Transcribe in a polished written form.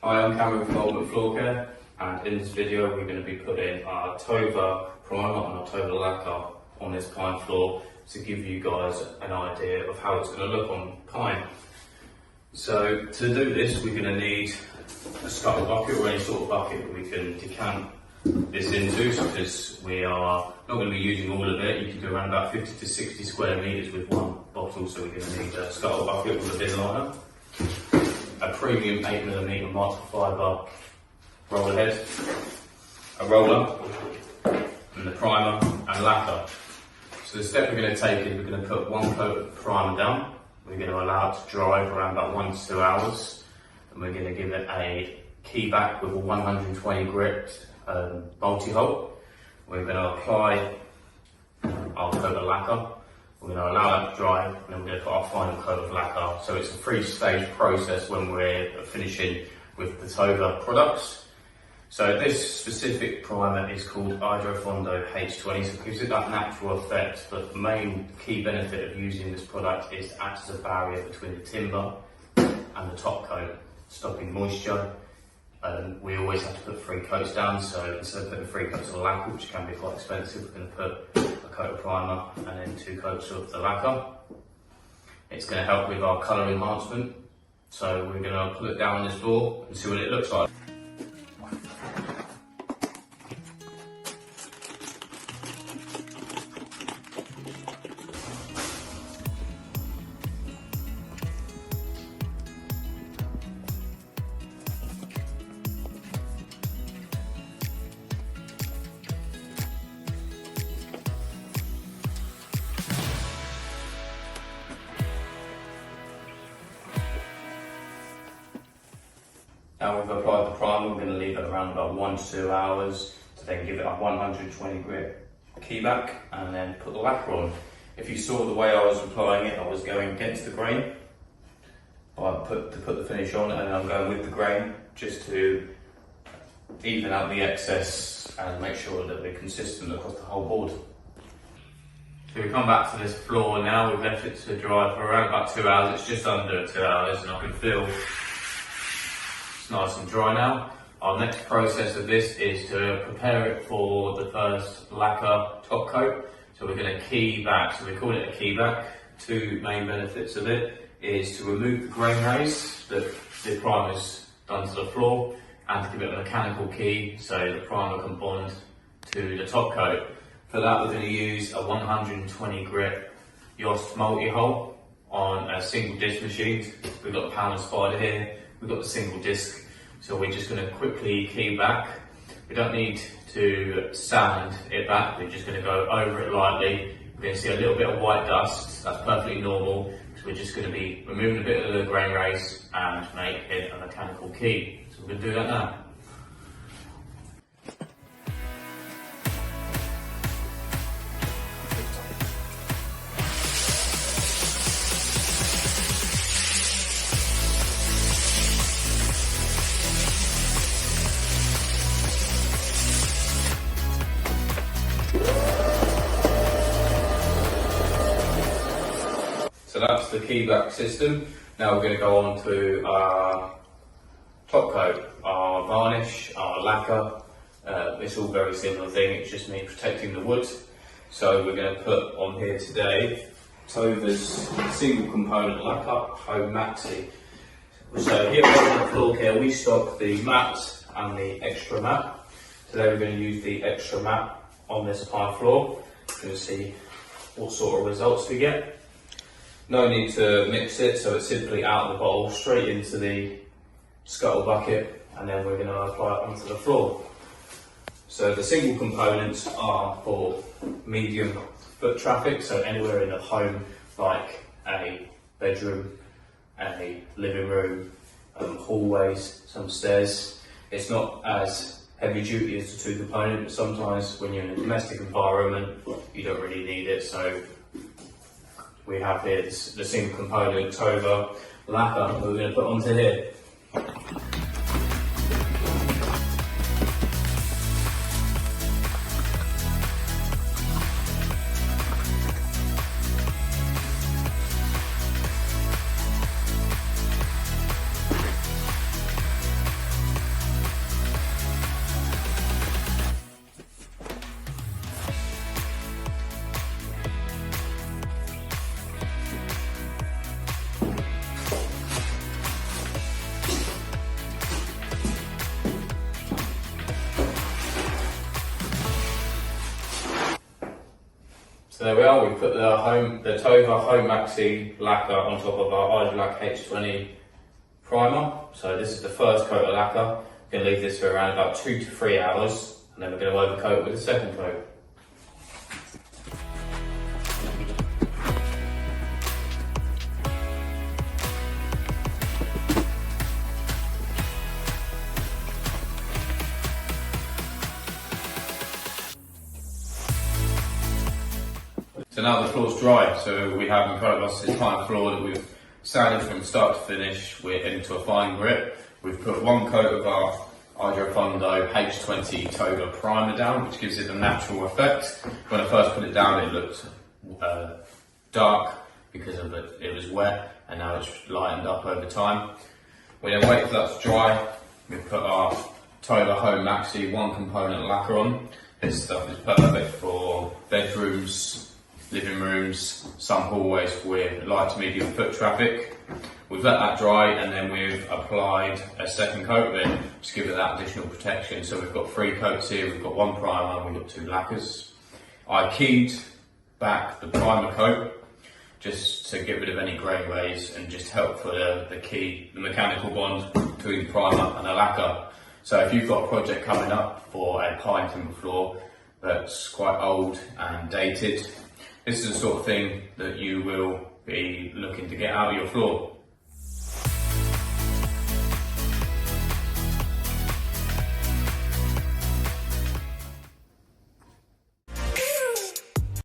Hi, I'm Cameron from Ultimate Floor Care, and in this video we're going to be putting our Tover Primer and our Tover Lacquer on this pine floor to give you guys an idea of how it's going to look on pine. So to do this we're going to need a scuttle bucket or any sort of bucket that we can decant this into, because we are not going to be using all of it. You can do around about 50 to 60 square metres with one bottle, so we're going to need a scuttle bucket with a bin liner, a premium 8mm microfiber roller head, a roller, and the primer and lacquer. So the step we're going to take is we're going to put one coat of primer down. We're going to allow it to dry for around about 1 to 2 hours, and we're going to give it a key back with a 120 grit multi-hole. We're going to apply our coat of lacquer. We're going to allow that to dry, and then we're going to put our final coat of lacquer. So it's a 3-stage process when we're finishing with the Tover products. So this specific primer is called Hydrofondo H20, so it gives it that natural effect, but the main key benefit of using this product is to act as a barrier between the timber and the top coat, stopping moisture. We always have to put 3 coats down, so instead of putting 3 coats of lacquer, which can be quite expensive, we're going to put a coat of primer and then 2 coats of the lacquer. It's going to help with our colour enhancement, so we're going to put it down on this floor and see what it looks like. Now we've applied the primer, we're going to leave it around about 1 to 2 hours to then give it a 120 grit key back and then put the lacquer on. If you saw the way I was applying it, I was going against the grain to put the finish on, and I'm going with the grain just to even out the excess and make sure that we're consistent across the whole board. So we come back to this floor now. We've left it to dry for around about 2 hours. It's just under 2 hours, and I can feel it's nice and dry now. Our next process of this is to prepare it for the first lacquer top coat. So we're going to key back, so we call it a key back. 2 main benefits of it is to remove the grain rays that the primer's done to the floor, and to give it a mechanical key so the primer can bond to the top coat. For that we're going to use a 120 grit Yost multi-hole on a single disc machine. We've got the pound spider here. We've got the single disc, so we're just going to quickly key back. We don't need to sand it back, we're just going to go over it lightly. We're going to see a little bit of white dust, that's perfectly normal, so we're just going to be removing a bit of the grain rays and make it a mechanical key. So we're going to do that now. So that's the key back system. Now we're going to go on to our top coat, our varnish, our lacquer. It's all very similar thing, it's just me protecting the wood. So we're going to put on here today Tover's single component lacquer, Home Maxi. So here at the Floor Care we stock the matte and the extra matte. Today we're going to use the extra matte on this pine floor. We're going to see what sort of results we get. No need to mix it, so it's simply out of the bottle, straight into the scuttle bucket, and then we're going to apply it onto the floor. So the single components are for medium foot traffic, so anywhere in the home, like a bedroom, a living room, hallways, some stairs. It's not as heavy duty as the 2 component, but sometimes when you're in a domestic environment, you don't really need it. So we have here the single component Tover Lacquer that we're going to put onto here. there we are, we've put the Tover Home Maxi lacquer on top of our Idolac H20 primer. So this is the first coat of lacquer. We're going to leave this for around about 2 to 3 hours, and then we're going to overcoat with a second coat. So now the floor's dry, so we have in front of us this pine floor that we've sanded from start to finish. We're into a fine grip. We've put one coat of our Hydrofundo H20 Tover Primer down, which gives it a natural effect. When I first put it down, it looked dark because of it was wet, and now it's lightened up over time. We then wait for that to dry. We put our Tover Home Maxi one component lacquer on. This stuff is perfect for bedrooms, living rooms, some hallways with light to medium foot traffic. We've let that dry, and then we've applied a second coat of it to give it that additional protection. So we've got 3 coats here, we've got 1 primer, and we've got 2 lacquers. I keyed back the primer coat just to get rid of any grain rays and just help for the mechanical bond between the primer and the lacquer. So if you've got a project coming up for a pine timber floor that's quite old and dated, this is the sort of thing that you will be looking to get out of your floor.